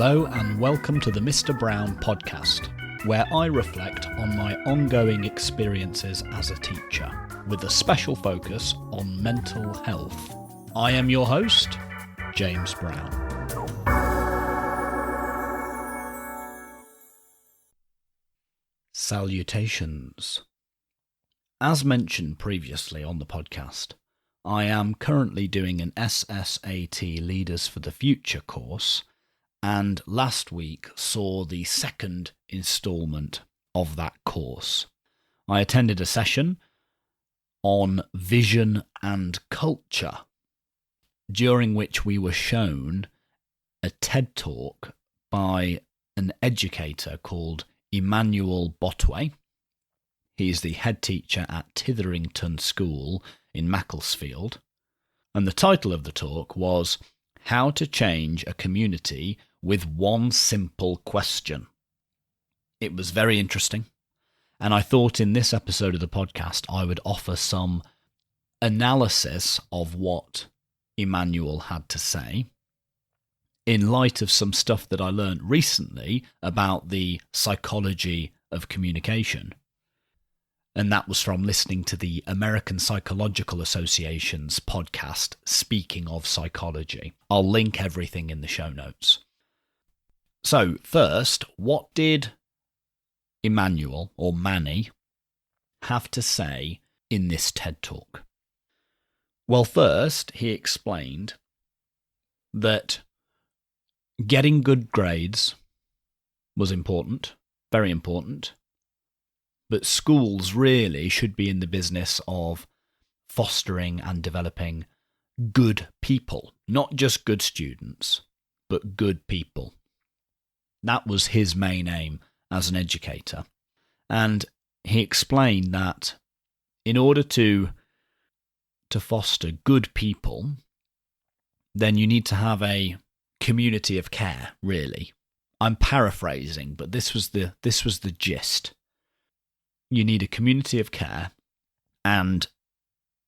Hello and welcome to the Mr. Brown podcast, where I reflect on my ongoing experiences as a teacher, with a special focus on mental health. I am your host, James Brown. Salutations. As mentioned previously on the podcast, I am currently doing an SSAT Leaders for the Future course, and last week saw the second instalment of that course. I attended a session on vision and culture, during which we were shown a TED Talk by an educator called Emmanuel Botwe. He's the head teacher at Titherington School in Macclesfield. And the title of the talk was How to Change a Community with One Simple Question. It was very interesting, and I thought in this episode of the podcast I would offer some analysis of what Emmanuel had to say in light of some stuff that I learned recently about the psychology of communication. And that was from listening to the American Psychological Association's podcast, Speaking of Psychology. I'll link everything in the show notes. So, first, what did Emmanuel, or Manny, have to say in this TED Talk? Well, first, he explained that getting good grades was important, very important, but schools really should be in the business of fostering and developing good people, not just good students, but good people. That was his main aim as an educator. And he explained that in order to foster good people, then you need to have a community of care, really. I'm paraphrasing, but this was the gist. You need a community of care, and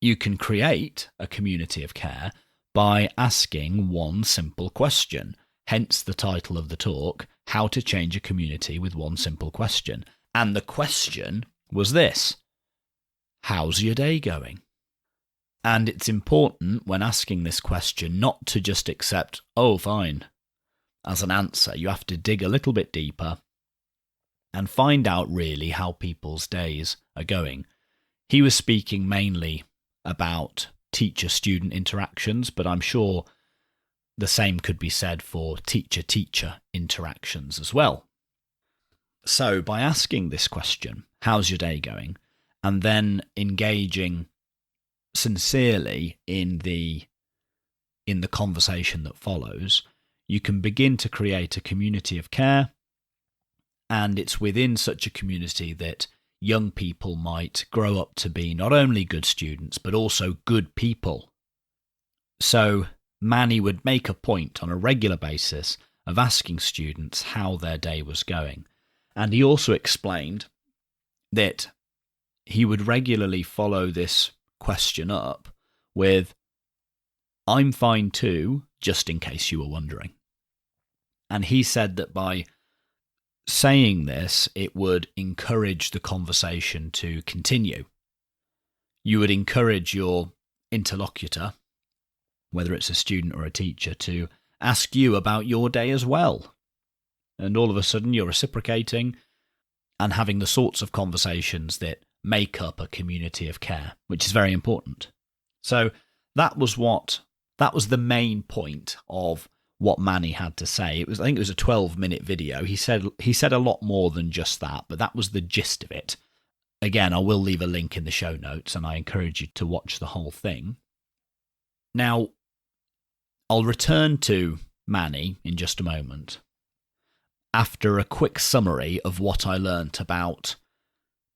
you can create a community of care by asking one simple question. Hence the title of the talk, How to Change a Community with One Simple Question. And the question was this: how's your day going? And it's important when asking this question not to just accept, oh, fine, as an answer. You have to dig a little bit deeper and find out really how people's days are going. He was speaking mainly about teacher-student interactions, but I'm sure the same could be said for teacher-teacher interactions as well. So by asking this question, how's your day going, and then engaging sincerely in the conversation that follows, you can begin to create a community of care, and it's within such a community that young people might grow up to be not only good students, but also good people. So Manny would make a point on a regular basis of asking students how their day was going. And he also explained that he would regularly follow this question up with, I'm fine too, just in case you were wondering. And he said that by saying this, it would encourage the conversation to continue. You would encourage your interlocutor, whether it's a student or a teacher, to ask you about your day as well. And all of a sudden you're reciprocating and having the sorts of conversations that make up a community of care, which is very important. So that was the main point of what Manny had to say. I think it was a 12-minute video. He said a lot more than just that, but that was the gist of it. Again, I will leave a link in the show notes, and I encourage you to watch the whole thing. Now, I'll return to Manny in just a moment, after a quick summary of what I learnt about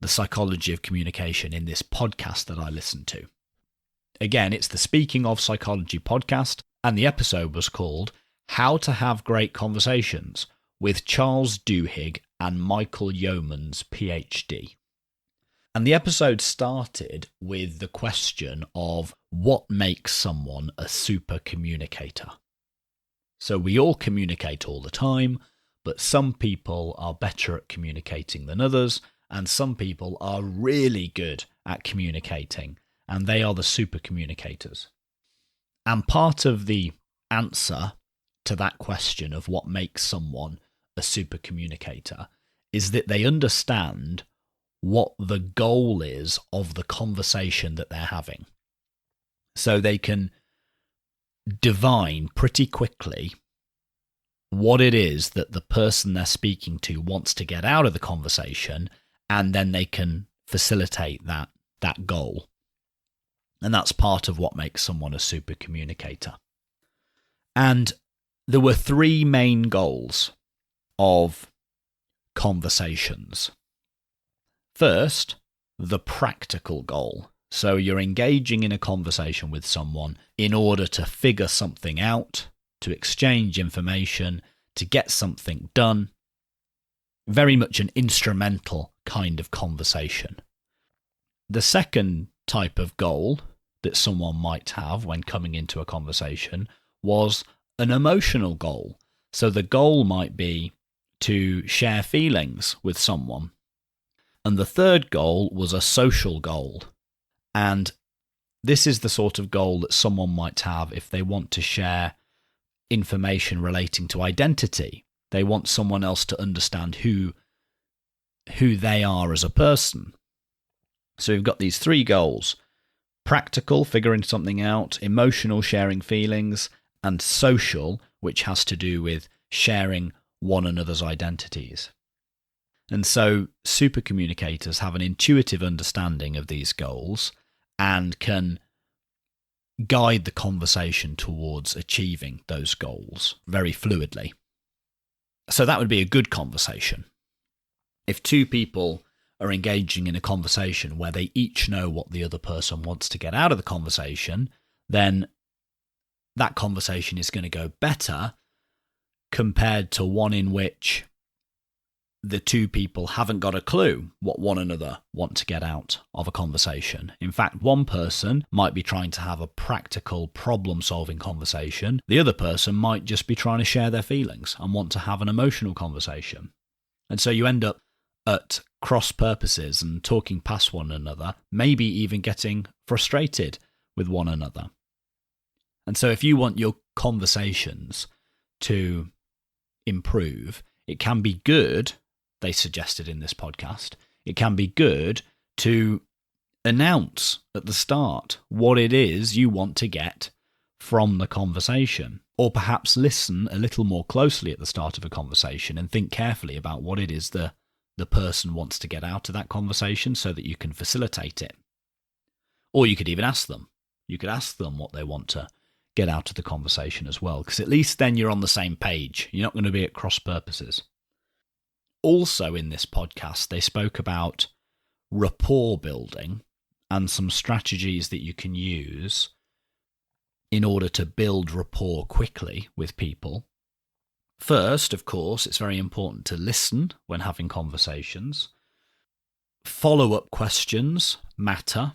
the psychology of communication in this podcast that I listened to. Again, it's the Speaking of Psychology podcast, and the episode was called How to Have Great Conversations with Charles Duhigg and Michael Yeomans, PhD. And the episode started with the question of what makes someone a super communicator. So we all communicate all the time, but some people are better at communicating than others, and some people are really good at communicating, and they are the super communicators. And part of the answer to that question of what makes someone a super communicator is that they understand what the goal is of the conversation that they're having. So they can divine pretty quickly what it is that the person they're speaking to wants to get out of the conversation, and then they can facilitate that goal. And that's part of what makes someone a super communicator. And there were three main goals of conversations. First, the practical goal. So you're engaging in a conversation with someone in order to figure something out, to exchange information, to get something done. Very much an instrumental kind of conversation. The second type of goal that someone might have when coming into a conversation was an emotional goal. So the goal might be to share feelings with someone. And the third goal was a social goal. And this is the sort of goal that someone might have if they want to share information relating to identity. They want someone else to understand who they are as a person. So we've got these three goals: practical, figuring something out; emotional, sharing feelings; and social, which has to do with sharing one another's identities. And so super communicators have an intuitive understanding of these goals and can guide the conversation towards achieving those goals very fluidly. So that would be a good conversation. If two people are engaging in a conversation where they each know what the other person wants to get out of the conversation, then that conversation is going to go better compared to one in which the two people haven't got a clue what one another want to get out of a conversation. In fact, one person might be trying to have a practical problem-solving conversation. The other person might just be trying to share their feelings and want to have an emotional conversation. And so you end up at cross purposes and talking past one another, maybe even getting frustrated with one another. And so if you want your conversations to improve, it can be good, they suggested in this podcast, it can be good to announce at the start what it is you want to get from the conversation, or perhaps listen a little more closely at the start of a conversation and think carefully about what it is the person wants to get out of that conversation so that you can facilitate it. Or you could even ask them. You could ask them what they want to get out of the conversation as well, because at least then you're on the same page. You're not going to be at cross purposes. Also in this podcast, they spoke about rapport building and some strategies that you can use in order to build rapport quickly with people. First, of course, it's very important to listen when having conversations. Follow-up questions matter.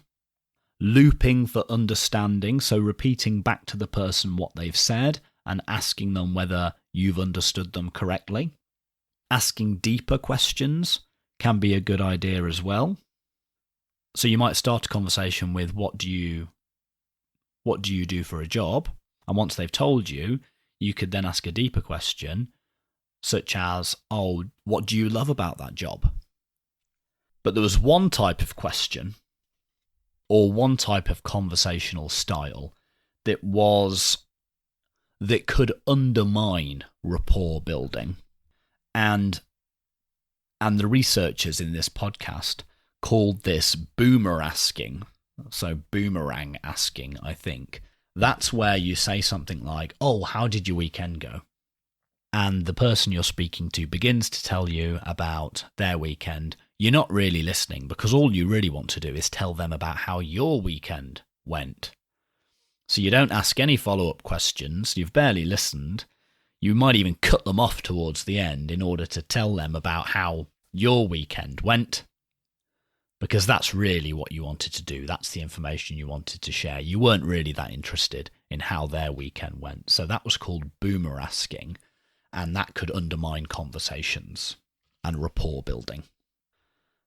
Looping for understanding, so repeating back to the person what they've said and asking them whether you've understood them correctly. Asking deeper questions can be a good idea as well. So you might start a conversation with, what do you do for a job? And once they've told you, you could then ask a deeper question, such as, oh, what do you love about that job? But there was one type of question or one type of conversational style that could undermine rapport building. And the researchers in this podcast called this boomer asking. So boomerang asking, I think. That's where you say something like, oh, how did your weekend go? And the person you're speaking to begins to tell you about their weekend. You're not really listening, because all you really want to do is tell them about how your weekend went. So you don't ask any follow-up questions. You've barely listened. You might even cut them off towards the end in order to tell them about how your weekend went, because that's really what you wanted to do. That's the information you wanted to share. You weren't really that interested in how their weekend went. So that was called boomerasking, and that could undermine conversations and rapport building.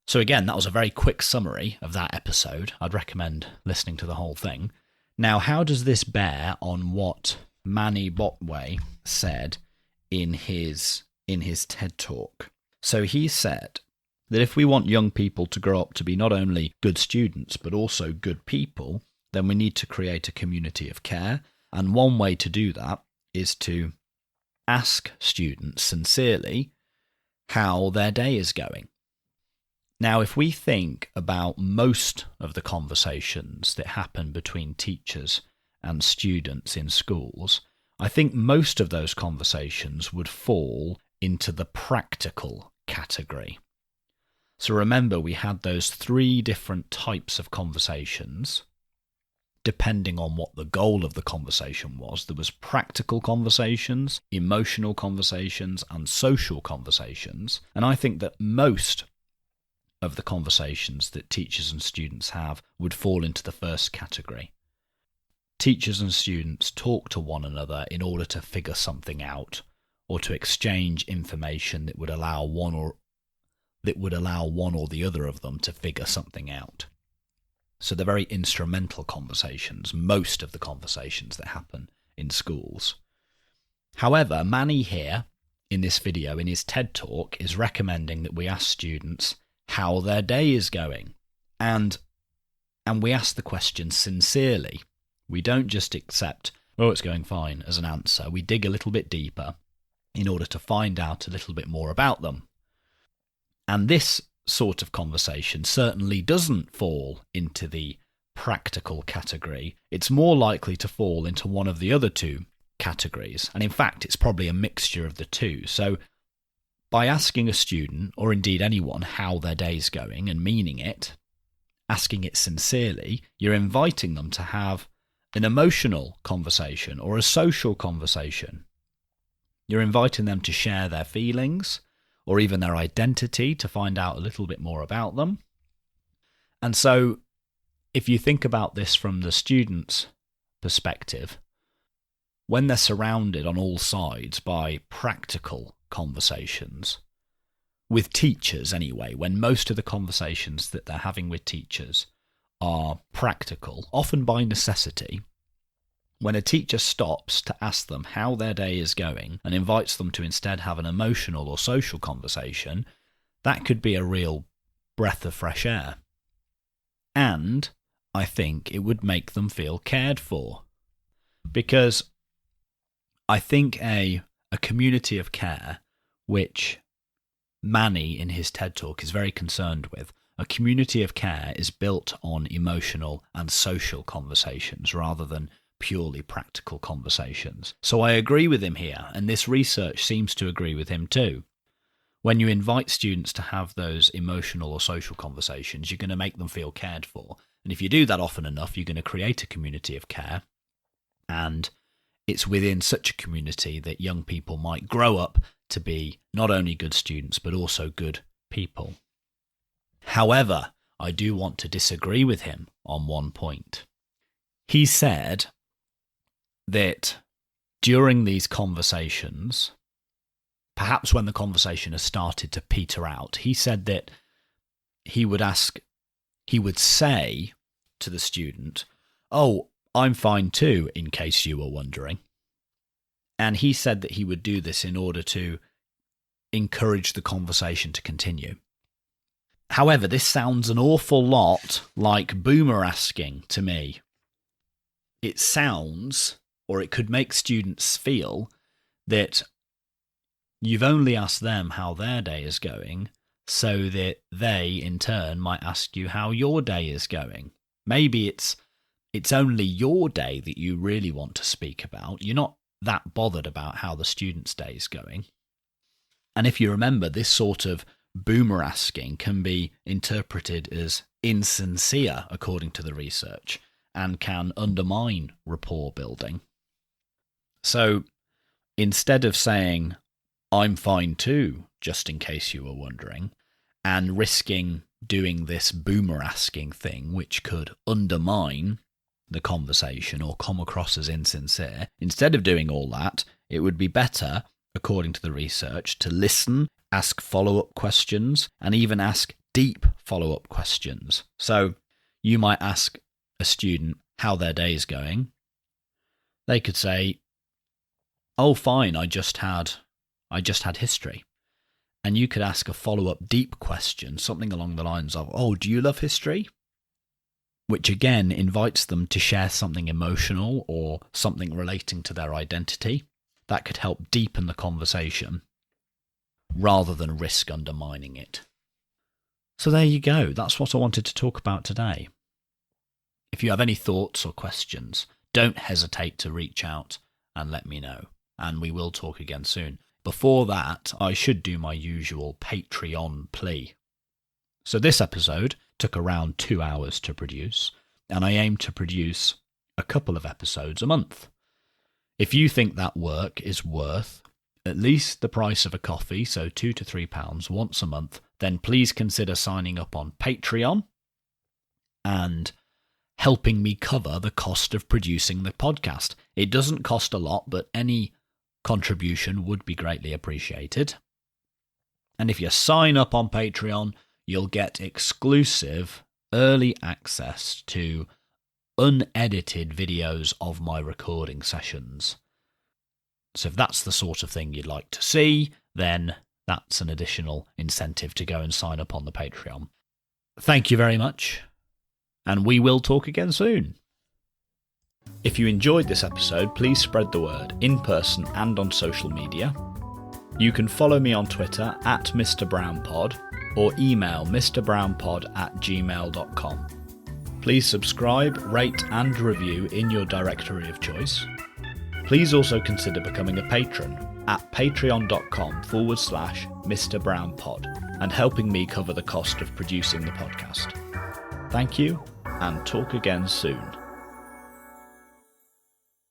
So again, that was a very quick summary of that episode. I'd recommend listening to the whole thing. Now, how does this bear on what Emmanuel Botwe said in his TED Talk? So he said that if we want young people to grow up to be not only good students, but also good people, then we need to create a community of care. And one way to do that is to ask students sincerely how their day is going. Now, if we think about most of the conversations that happen between teachers and students in schools, I think most of those conversations would fall into the practical category. So remember, we had those 3 different types of conversations, depending on what the goal of the conversation was. There was practical conversations, emotional conversations, and social conversations. And I think that most of the conversations that teachers and students have would fall into the first category. Teachers and students talk to one another in order to figure something out, or to exchange information that would allow one or the other of them to figure something out. So they're very instrumental conversations, most of the conversations that happen in schools. However, Manny here, in this video, in his TED Talk, is recommending that we ask students how their day is going. And we ask the question sincerely. We don't just accept, oh, it's going fine, as an answer. We dig a little bit deeper in order to find out a little bit more about them. And this sort of conversation certainly doesn't fall into the practical category. It's more likely to fall into one of the other 2 categories. And in fact, it's probably a mixture of the 2. So by asking a student, or indeed anyone, how their day's going and meaning it, asking it sincerely, you're inviting them to have an emotional conversation or a social conversation. You're inviting them to share their feelings or even their identity, to find out a little bit more about them. And so if you think about this from the student's perspective, when they're surrounded on all sides by practical conversations, with teachers anyway, when most of the conversations that they're having with teachers are practical, often by necessity, when a teacher stops to ask them how their day is going and invites them to instead have an emotional or social conversation, that could be a real breath of fresh air. And I think it would make them feel cared for. Because I think a community of care, which Manny in his TED Talk is very concerned with, a community of care is built on emotional and social conversations rather than purely practical conversations. So I agree with him here, and this research seems to agree with him too. When you invite students to have those emotional or social conversations, you're going to make them feel cared for. And if you do that often enough, you're going to create a community of care. And it's within such a community that young people might grow up to be not only good students, but also good people. However, I do want to disagree with him on one point. He said that during these conversations, perhaps when the conversation has started to peter out, he said that he would say to the student, "Oh, I'm fine too, in case you were wondering." And he said that he would do this in order to encourage the conversation to continue. However, this sounds an awful lot like boomerasking to me. It sounds, or it could make students feel, that you've only asked them how their day is going so that they, in turn, might ask you how your day is going. Maybe it's only your day that you really want to speak about. You're not that bothered about how the student's day is going. And if you remember, this sort of boomerasking can be interpreted as insincere, according to the research, and can undermine rapport building. So instead of saying, "I'm fine too," just in case you were wondering, and risking doing this boomerasking thing, which could undermine the conversation or come across as insincere, instead of doing all that, it would be better, according to the research, to listen, ask follow-up questions, and even ask deep follow-up questions. So you might ask a student how their day is going. They could say, "Oh, fine, I just had history." And you could ask a follow-up deep question, something along the lines of, "Oh, do you love history?" Which again invites them to share something emotional or something relating to their identity. That could help deepen the conversation rather than risk undermining it. So there you go. That's what I wanted to talk about today. If you have any thoughts or questions, don't hesitate to reach out and let me know. And we will talk again soon. Before that, I should do my usual Patreon plea. So this episode took around 2 hours to produce, and I aim to produce a couple of episodes a month. If you think that work is worth at least the price of a coffee, so £2 to £3 once a month, then please consider signing up on Patreon and helping me cover the cost of producing the podcast. It doesn't cost a lot, but any contribution would be greatly appreciated. And if you sign up on Patreon, you'll get exclusive early access to unedited videos of my recording sessions. So if that's the sort of thing you'd like to see, then that's an additional incentive to go and sign up on the Patreon. Thank you very much, and we will talk again soon. If you enjoyed this episode, please spread the word in person and on social media. You can follow me on Twitter at Mr. BrownPod or email mrbrownpod@gmail.com. Please subscribe, rate and review in your directory of choice. Please also consider becoming a patron at patreon.com/Mr. BrownPod and helping me cover the cost of producing the podcast. Thank you, and talk again soon.